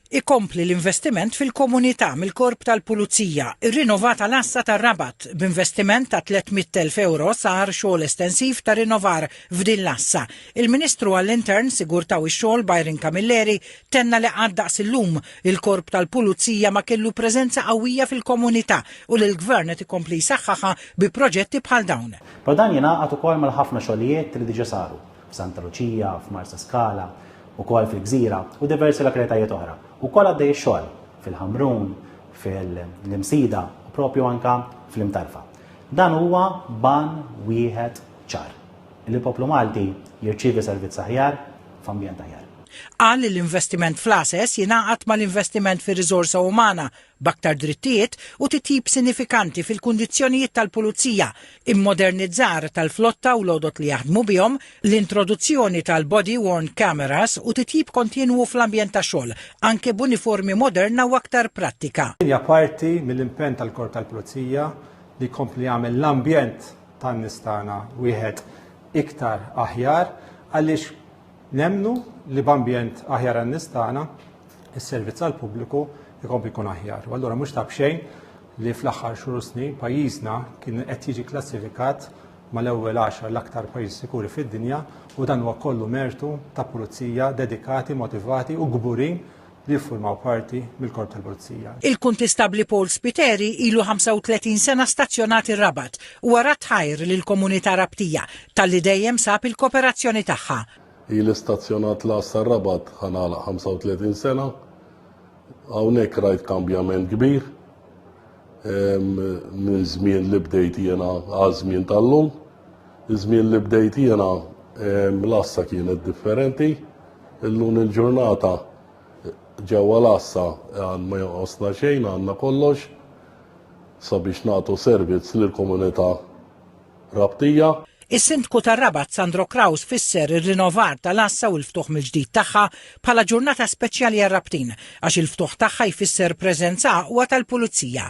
Ikompli l-investiment fil-komunità mill-Korp tal-Pulizija. Ir-rinnovata l-assa tar-Rabat b'investiment ta' 300,000 euro sar xogħol estensiv ta' rinnovar f'din l-assa. Il-Ministru għall-Intern Sigurtà u x-xogħol Byron Camilleri tenna li għaddaqs illum il-Korp tal-Pulizija ma kellu preżenza qawwija fil-komunità u l-Gvern qed ikompli jsaħħaħha bi proġetti bħal dawn. Dan jingħaqad ukoll mal-ħafna xogħlijiet li diġà saru f'Santa Luċija, f'Marsa Skala, ukoll fil-Gżira u diversi lokalitajiet oħra. Ukoll għaddej xogħol fil-Ħamrun, fil-Imsida u propju anka fl-Imtarfa. Dan huwa ban wieħed ċar. Il-poplu Malti jirċievi servizz aħjar f'ambjent aħjar. Qal li l-investiment fl-ASES jingħaqad mal-investiment fir-riżorsa umana b'aktar drittijiet u titjib sinifikanti fil-kundizzjonijiet tal-pulizija, immodernizzar tal-flotta u l-għodot li jaħdmu bihom, l-introduzzjoni tal-body-worn cameras u titjib kontinwu fl-ambjent ta' xogħol, anke b'uniformi moderna u aktar prattika. Hija parti mill-impenn tal-Korp tal-Pulizija li jkompli jagħmel l-ambjent tan-nies tagħna wieħed iktar aħjar għaliex nemnu li b'ambjent aħjar għan-nies tagħna is-servizz għall-pubbliku jkompli jkun aħjar. U allura mhux tab xejn li fl-aħħar xhur snin pajjiżna kien qed jiġi klassifikat mal-ewwel 10 l-aktar pajjiż sikuri fid-dinja u dan huwa kollu mertu ta' pulizija dedikati, motivati u gburin li jiffurmaw parti mill-Korp tal-Pulizija. Il-kuntistabli Paul Spiteri ilu 35 sena stazzjonat ir-Rabat u wara tħajr lill-komunità Rabtija talli dejjem sab il-kooperazzjoni tagħha. Il-istazzjonat l-assa Rabat ħanala 35 sena, hawnhekk rajt kambjament kbir, minn żmien li bdejt jiena għaż-żmien tal-lum, iż-żmien li bdejt jiena l-assa kienet differenti, illum il-ġurnata ġewwa l-assa ma jonqosna xejn għandna kollox sabiex nagħtu servizz lill-komunità Rabtija. Is-Sindku tar-Rabat Sandro Kraus fisser ir-rinnovar tal-assa u l-ftuħ mill-ġdid tagħha bħala ġurnata speċjali għar-Rabtin għax il-ftuħ tagħha jfisser preżenza aqwa tal-Pulizija.